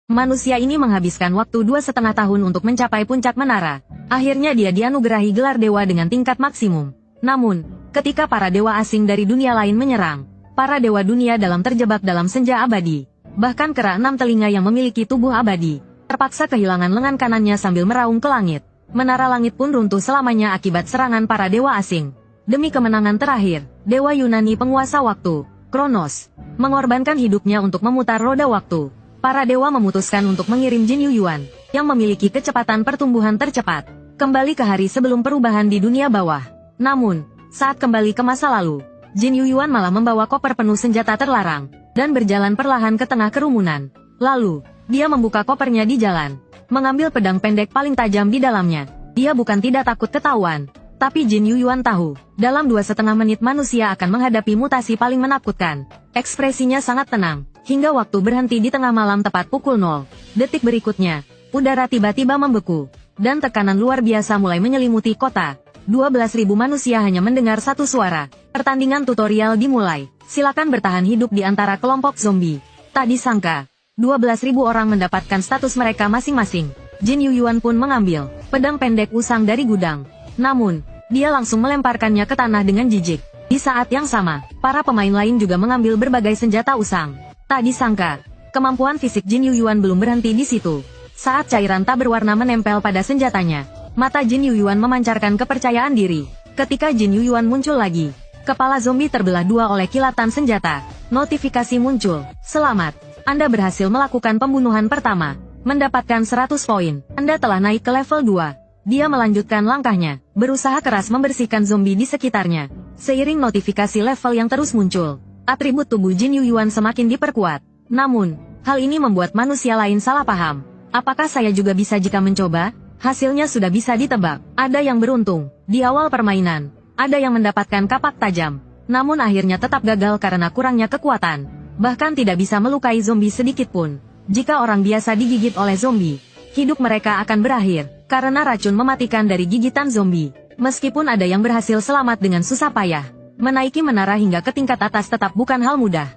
Manusia ini menghabiskan waktu 2,5 tahun untuk mencapai puncak menara. Akhirnya dia dianugerahi gelar dewa dengan tingkat maksimum. Namun, ketika para dewa asing dari dunia lain menyerang, para dewa dunia dalam terjebak dalam senja abadi. Bahkan kera 6 telinga yang memiliki tubuh abadi, terpaksa kehilangan lengan kanannya sambil meraung ke langit. Menara langit pun runtuh selamanya akibat serangan para dewa asing. Demi kemenangan terakhir, dewa Yunani penguasa waktu, Kronos, mengorbankan hidupnya untuk memutar roda waktu. Para dewa memutuskan untuk mengirim Jin Yuyuan, yang memiliki kecepatan pertumbuhan tercepat, kembali ke hari sebelum perubahan di dunia bawah. Namun, saat kembali ke masa lalu, Jin Yuyuan malah membawa koper penuh senjata terlarang, dan berjalan perlahan ke tengah kerumunan. Lalu, dia membuka kopernya di jalan, mengambil pedang pendek paling tajam di dalamnya. Dia bukan tidak takut ketahuan, tapi Jin Yuyuan tahu, dalam 2,5 menit manusia akan menghadapi mutasi paling menakutkan. Ekspresinya sangat tenang, hingga waktu berhenti di tengah malam tepat pukul 0 detik berikutnya. Udara tiba-tiba membeku, dan tekanan luar biasa mulai menyelimuti kota. 12.000 manusia hanya mendengar satu suara. Pertandingan tutorial dimulai. Silakan bertahan hidup di antara kelompok zombie. Tak disangka, 12.000 orang mendapatkan status mereka masing-masing. Jin Yuyuan pun mengambil pedang pendek usang dari gudang. Namun, dia langsung melemparkannya ke tanah dengan jijik. Di saat yang sama, para pemain lain juga mengambil berbagai senjata usang. Tak disangka, kemampuan fisik Jin Yuyuan belum berhenti di situ. Saat cairan tak berwarna menempel pada senjatanya, mata Jin Yuyuan memancarkan kepercayaan diri. Ketika Jin Yuyuan muncul lagi, kepala zombie terbelah dua oleh kilatan senjata. Notifikasi muncul. Selamat, Anda berhasil melakukan pembunuhan pertama. Mendapatkan 100 poin. Anda telah naik ke level 2. Dia melanjutkan langkahnya, berusaha keras membersihkan zombie di sekitarnya. Seiring notifikasi level yang terus muncul, atribut tubuh Jin Yuyuan semakin diperkuat. Namun, hal ini membuat manusia lain salah paham. Apakah saya juga bisa jika mencoba? Hasilnya sudah bisa ditebak. Ada yang beruntung di awal permainan, ada yang mendapatkan kapak tajam, namun akhirnya tetap gagal karena kurangnya kekuatan. Bahkan tidak bisa melukai zombie sedikit pun. Jika orang biasa digigit oleh zombie, hidup mereka akan berakhir karena racun mematikan dari gigitan zombie. Meskipun ada yang berhasil selamat dengan susah payah, menaiki menara hingga ke tingkat atas tetap bukan hal mudah.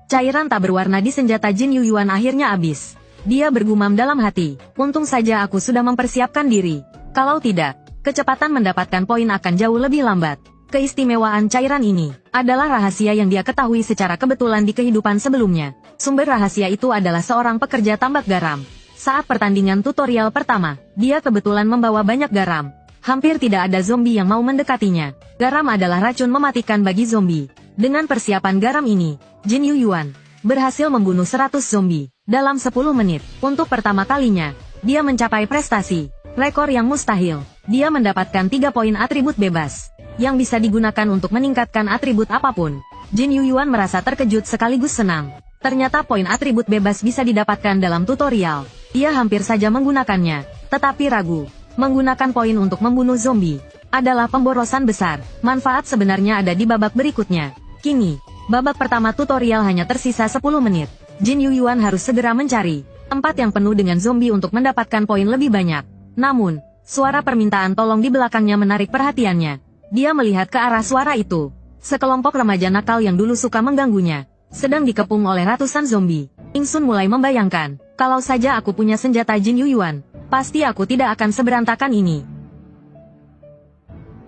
Cairan tak berwarna di senjata Jin Yuyuan akhirnya habis. Dia bergumam dalam hati, untung saja aku sudah mempersiapkan diri. Kalau tidak, kecepatan mendapatkan poin akan jauh lebih lambat. Keistimewaan cairan ini adalah rahasia yang dia ketahui secara kebetulan di kehidupan sebelumnya. Sumber rahasia itu adalah seorang pekerja tambak garam. Saat pertandingan tutorial pertama, dia kebetulan membawa banyak garam. Hampir tidak ada zombie yang mau mendekatinya. Garam adalah racun mematikan bagi zombie. Dengan persiapan garam ini, Jin Yuyuan berhasil membunuh 100 zombie dalam 10 menit. Untuk pertama kalinya, dia mencapai prestasi, rekor yang mustahil. Dia mendapatkan 3 poin atribut bebas, yang bisa digunakan untuk meningkatkan atribut apapun. Jin Yuyuan merasa terkejut sekaligus senang. Ternyata poin atribut bebas bisa didapatkan dalam tutorial. Ia hampir saja menggunakannya, tetapi ragu. Menggunakan poin untuk membunuh zombie adalah pemborosan besar. Manfaat sebenarnya ada di babak berikutnya. Kini, babak pertama tutorial hanya tersisa 10 menit. Jin Yuyuan harus segera mencari tempat yang penuh dengan zombie untuk mendapatkan poin lebih banyak. Namun, suara permintaan tolong di belakangnya menarik perhatiannya. Dia melihat ke arah suara itu. Sekelompok remaja nakal yang dulu suka mengganggunya sedang dikepung oleh ratusan zombie. Ingsun mulai membayangkan, kalau saja aku punya senjata Jin Yuyuan, pasti aku tidak akan seberantakan ini.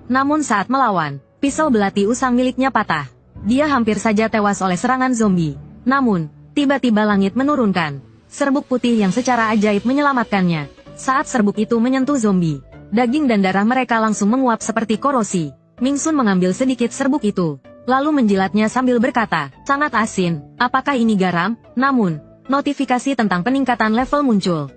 Namun saat melawan, pisau belati usang miliknya patah. Dia hampir saja tewas oleh serangan zombie. Namun, tiba-tiba langit menurunkan serbuk putih yang secara ajaib menyelamatkannya. Saat serbuk itu menyentuh zombie, daging dan darah mereka langsung menguap seperti korosi. Mingsun mengambil sedikit serbuk itu, lalu menjilatnya sambil berkata, sangat asin, apakah ini garam? Namun, notifikasi tentang peningkatan level muncul.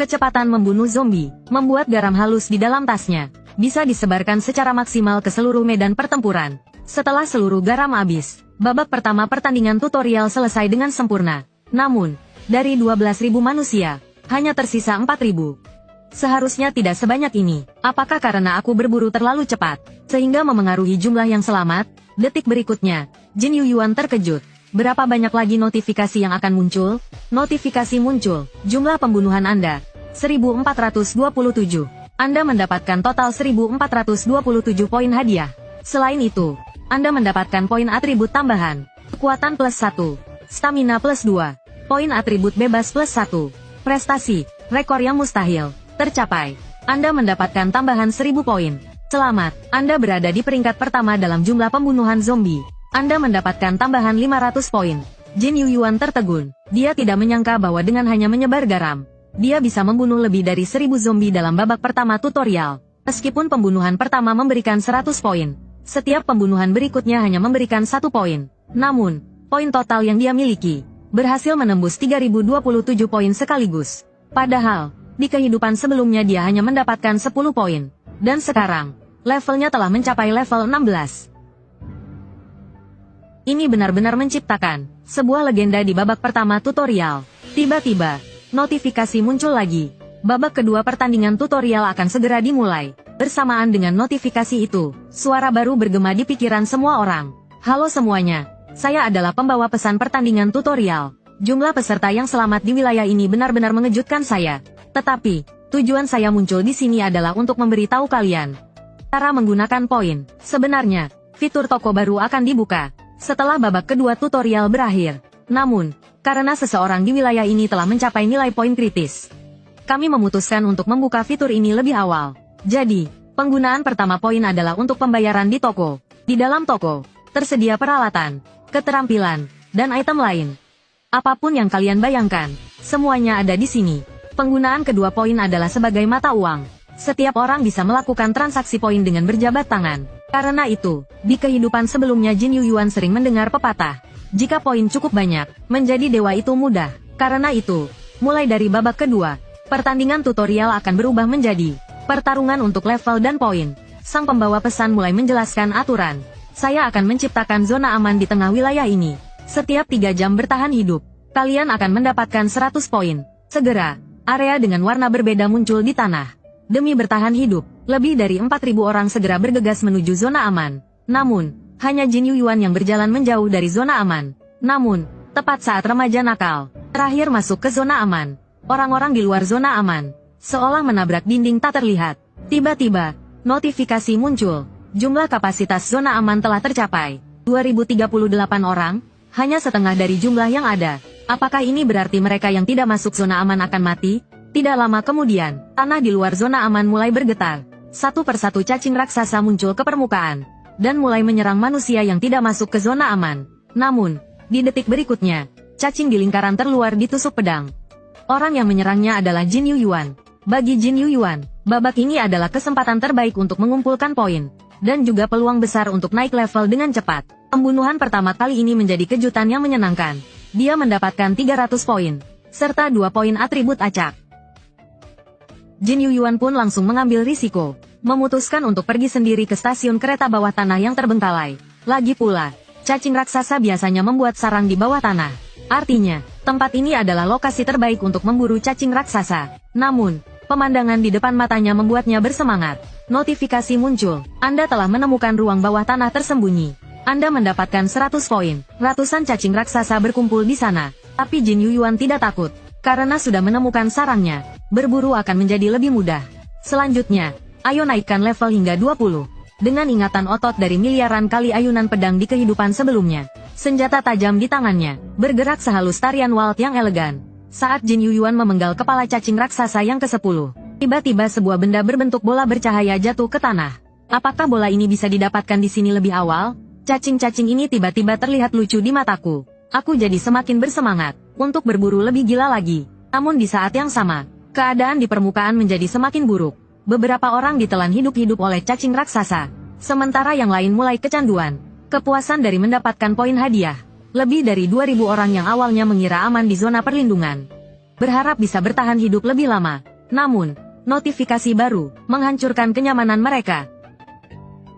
Kecepatan membunuh zombie membuat garam halus di dalam tasnya bisa disebarkan secara maksimal ke seluruh medan pertempuran. Setelah seluruh garam habis, babak pertama pertandingan tutorial selesai dengan sempurna. Namun, dari 12.000 manusia, hanya tersisa 4.000. Seharusnya tidak sebanyak ini. Apakah karena aku berburu terlalu cepat, sehingga memengaruhi jumlah yang selamat? Detik berikutnya, Jin Yuyuan terkejut. Berapa banyak lagi notifikasi yang akan muncul? Notifikasi muncul. Jumlah pembunuhan Anda, 1427. Anda mendapatkan total 1427 poin hadiah. Selain itu, Anda mendapatkan poin atribut tambahan. Kekuatan plus 1. Stamina plus 2. Poin atribut bebas plus 1. Prestasi, rekor yang mustahil, tercapai. Anda mendapatkan tambahan 1000 poin. Selamat, Anda berada di peringkat pertama dalam jumlah pembunuhan zombie. Anda mendapatkan tambahan 500 poin. Jin Yuyuan tertegun. Dia tidak menyangka bahwa dengan hanya menyebar garam, dia bisa membunuh lebih dari 1000 zombie dalam babak pertama tutorial. Meskipun pembunuhan pertama memberikan 100 poin, setiap pembunuhan berikutnya hanya memberikan 1 poin. Namun, poin total yang dia miliki berhasil menembus 3027 poin sekaligus. Padahal, di kehidupan sebelumnya dia hanya mendapatkan 10 poin. Dan sekarang, levelnya telah mencapai level 16. Ini benar-benar menciptakan sebuah legenda di babak pertama tutorial. Tiba-tiba, notifikasi muncul lagi. Babak kedua pertandingan tutorial akan segera dimulai. Bersamaan dengan notifikasi itu, suara baru bergema di pikiran semua orang. Halo semuanya, saya adalah pembawa pesan pertandingan tutorial. Jumlah peserta yang selamat di wilayah ini benar-benar mengejutkan saya. Tetapi, tujuan saya muncul di sini adalah untuk memberitahu kalian cara menggunakan poin. Sebenarnya, fitur toko baru akan dibuka setelah babak kedua tutorial berakhir. Namun, karena seseorang di wilayah ini telah mencapai nilai poin kritis, kami memutuskan untuk membuka fitur ini lebih awal. Jadi, penggunaan pertama poin adalah untuk pembayaran di toko. Di dalam toko, tersedia peralatan, keterampilan, dan item lain. Apapun yang kalian bayangkan, semuanya ada di sini. Penggunaan kedua poin adalah sebagai mata uang. Setiap orang bisa melakukan transaksi poin dengan berjabat tangan. Karena itu, di kehidupan sebelumnya Jin Yuyuan sering mendengar pepatah, jika poin cukup banyak, menjadi dewa itu mudah. Karena itu, mulai dari babak kedua, pertandingan tutorial akan berubah menjadi pertarungan untuk level dan poin. Sang pembawa pesan mulai menjelaskan aturan. Saya akan menciptakan zona aman di tengah wilayah ini. Setiap 3 jam bertahan hidup, kalian akan mendapatkan 100 poin. Segera, area dengan warna berbeda muncul di tanah. Demi bertahan hidup, lebih dari 4000 orang segera bergegas menuju zona aman. Namun, hanya Jin Yuyuan yang berjalan menjauh dari zona aman. Namun, tepat saat remaja nakal terakhir masuk ke zona aman, orang-orang di luar zona aman seolah menabrak dinding tak terlihat. Tiba-tiba, notifikasi muncul. Jumlah kapasitas zona aman telah tercapai 2038 orang, hanya setengah dari jumlah yang ada. Apakah ini berarti mereka yang tidak masuk zona aman akan mati? Tidak lama kemudian, tanah di luar zona aman mulai bergetar. Satu persatu cacing raksasa muncul ke permukaan, dan mulai menyerang manusia yang tidak masuk ke zona aman. Namun, di detik berikutnya, cacing di lingkaran terluar ditusuk pedang. Orang yang menyerangnya adalah Jin Yuyuan. Bagi Jin Yuyuan, babak ini adalah kesempatan terbaik untuk mengumpulkan poin, dan juga peluang besar untuk naik level dengan cepat. Pembunuhan pertama kali ini menjadi kejutan yang menyenangkan. Dia mendapatkan 300 poin, serta 2 poin atribut acak. Jin Yuyuan pun langsung mengambil risiko, memutuskan untuk pergi sendiri ke stasiun kereta bawah tanah yang terbengkalai. Lagi pula, cacing raksasa biasanya membuat sarang di bawah tanah. Artinya, tempat ini adalah lokasi terbaik untuk memburu cacing raksasa. Namun, pemandangan di depan matanya membuatnya bersemangat. Notifikasi muncul, Anda telah menemukan ruang bawah tanah tersembunyi. Anda mendapatkan 100 poin. Ratusan cacing raksasa berkumpul di sana. Tapi Jin Yuyuan tidak takut, karena sudah menemukan sarangnya. Berburu akan menjadi lebih mudah. Selanjutnya, ayo naikkan level hingga 20. Dengan ingatan otot dari miliaran kali ayunan pedang di kehidupan sebelumnya, senjata tajam di tangannya bergerak sehalus tarian waltz yang elegan. Saat Jin Yuyuan memenggal kepala cacing raksasa yang ke-10, tiba-tiba sebuah benda berbentuk bola bercahaya jatuh ke tanah. Apakah bola ini bisa didapatkan di sini lebih awal? Cacing-cacing ini tiba-tiba terlihat lucu di mataku. Aku jadi semakin bersemangat untuk berburu lebih gila lagi. Namun di saat yang sama, keadaan di permukaan menjadi semakin buruk. Beberapa orang ditelan hidup-hidup oleh cacing raksasa, sementara yang lain mulai kecanduan. Kepuasan dari mendapatkan poin hadiah. Lebih dari 2000 orang yang awalnya mengira aman di zona perlindungan, berharap bisa bertahan hidup lebih lama. Namun, notifikasi baru menghancurkan kenyamanan mereka.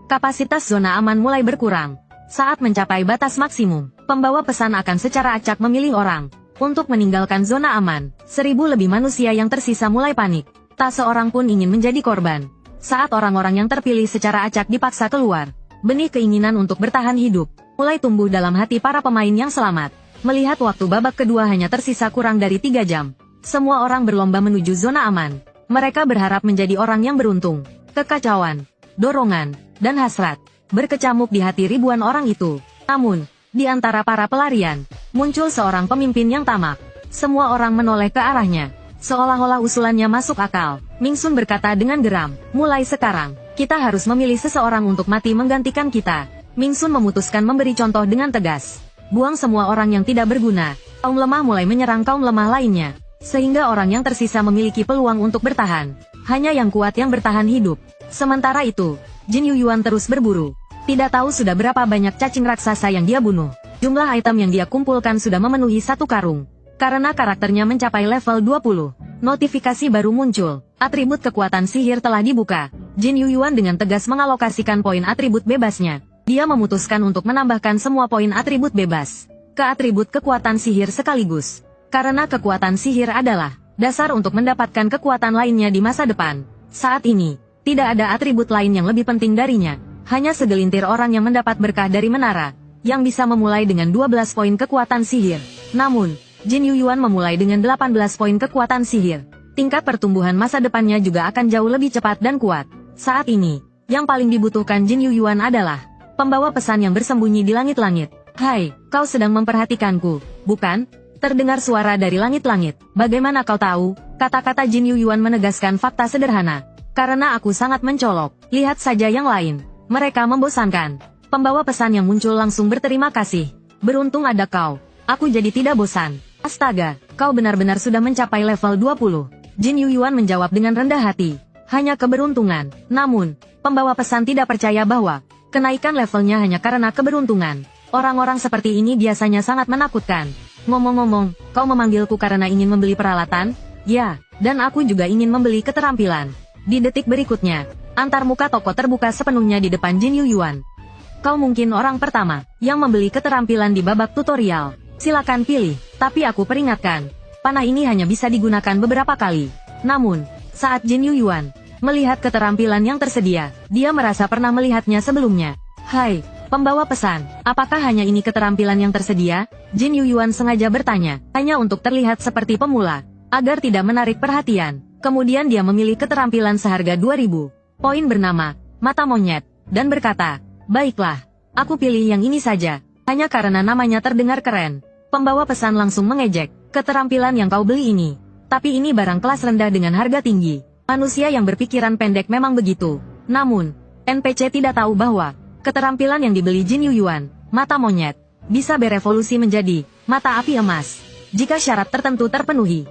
Kapasitas zona aman mulai berkurang. Saat mencapai batas maksimum, pembawa pesan akan secara acak memilih orang untuk meninggalkan zona aman. 1000 lebih manusia yang tersisa mulai panik. Tak seorang pun ingin menjadi korban. Saat orang-orang yang terpilih secara acak dipaksa keluar, benih keinginan untuk bertahan hidup mulai tumbuh dalam hati para pemain yang selamat. Melihat waktu babak kedua hanya tersisa kurang dari 3 jam, semua orang berlomba menuju zona aman. Mereka berharap menjadi orang yang beruntung. Kekacauan, dorongan, dan hasrat berkecamuk di hati ribuan orang itu. Namun, di antara para pelarian, muncul seorang pemimpin yang tamak. Semua orang menoleh ke arahnya. Seolah-olah usulannya masuk akal. Ming Sun berkata dengan geram, mulai sekarang, kita harus memilih seseorang untuk mati menggantikan kita. Ming Sun memutuskan memberi contoh dengan tegas. Buang semua orang yang tidak berguna. Kaum lemah mulai menyerang kaum lemah lainnya. Sehingga orang yang tersisa memiliki peluang untuk bertahan. Hanya yang kuat yang bertahan hidup. Sementara itu, Jin Yuyuan terus berburu. Tidak tahu sudah berapa banyak cacing raksasa yang dia bunuh. Jumlah item yang dia kumpulkan sudah memenuhi satu karung. Karena karakternya mencapai level 20. Notifikasi baru muncul. Atribut kekuatan sihir telah dibuka. Jin Yuyuan dengan tegas mengalokasikan poin atribut bebasnya. Dia memutuskan untuk menambahkan semua poin atribut bebas ke atribut kekuatan sihir sekaligus. Karena kekuatan sihir adalah dasar untuk mendapatkan kekuatan lainnya di masa depan. Saat ini, tidak ada atribut lain yang lebih penting darinya. Hanya segelintir orang yang mendapat berkah dari menara, yang bisa memulai dengan 12 poin kekuatan sihir. Namun, Jin Yuyuan memulai dengan 18 poin kekuatan sihir. Tingkat pertumbuhan masa depannya juga akan jauh lebih cepat dan kuat. Saat ini, yang paling dibutuhkan Jin Yuyuan adalah pembawa pesan yang bersembunyi di langit-langit. Hai, kau sedang memperhatikanku, bukan? Terdengar suara dari langit-langit. Bagaimana kau tahu? Kata-kata Jin Yuyuan menegaskan fakta sederhana. Karena aku sangat mencolok. Lihat saja yang lain. Mereka membosankan. Pembawa pesan yang muncul langsung berterima kasih. Beruntung ada kau. Aku jadi tidak bosan. Astaga, kau benar-benar sudah mencapai level 20. Jin Yuyuan menjawab dengan rendah hati. Hanya keberuntungan. Namun, pembawa pesan tidak percaya bahwa kenaikan levelnya hanya karena keberuntungan. Orang-orang seperti ini biasanya sangat menakutkan. Ngomong-ngomong, kau memanggilku karena ingin membeli peralatan? Ya, dan aku juga ingin membeli keterampilan. Di detik berikutnya, antar muka toko terbuka sepenuhnya di depan Jin Yuyuan. Kau mungkin orang pertama yang membeli keterampilan di babak tutorial. Silakan pilih, tapi aku peringatkan, panah ini hanya bisa digunakan beberapa kali. Namun, saat Jin Yuyuan melihat keterampilan yang tersedia, dia merasa pernah melihatnya sebelumnya. Hai, pembawa pesan, apakah hanya ini keterampilan yang tersedia? Jin Yuyuan sengaja bertanya, hanya untuk terlihat seperti pemula, agar tidak menarik perhatian. Kemudian dia memilih keterampilan seharga 2000 poin bernama Mata Monyet, dan berkata, baiklah, aku pilih yang ini saja, hanya karena namanya terdengar keren. Pembawa pesan langsung mengejek, keterampilan yang kau beli ini. Tapi ini barang kelas rendah dengan harga tinggi. Manusia yang berpikiran pendek memang begitu. Namun, NPC tidak tahu bahwa keterampilan yang dibeli Jin Yuyuan, Mata Monyet, bisa berevolusi menjadi Mata Api Emas. Jika syarat tertentu terpenuhi.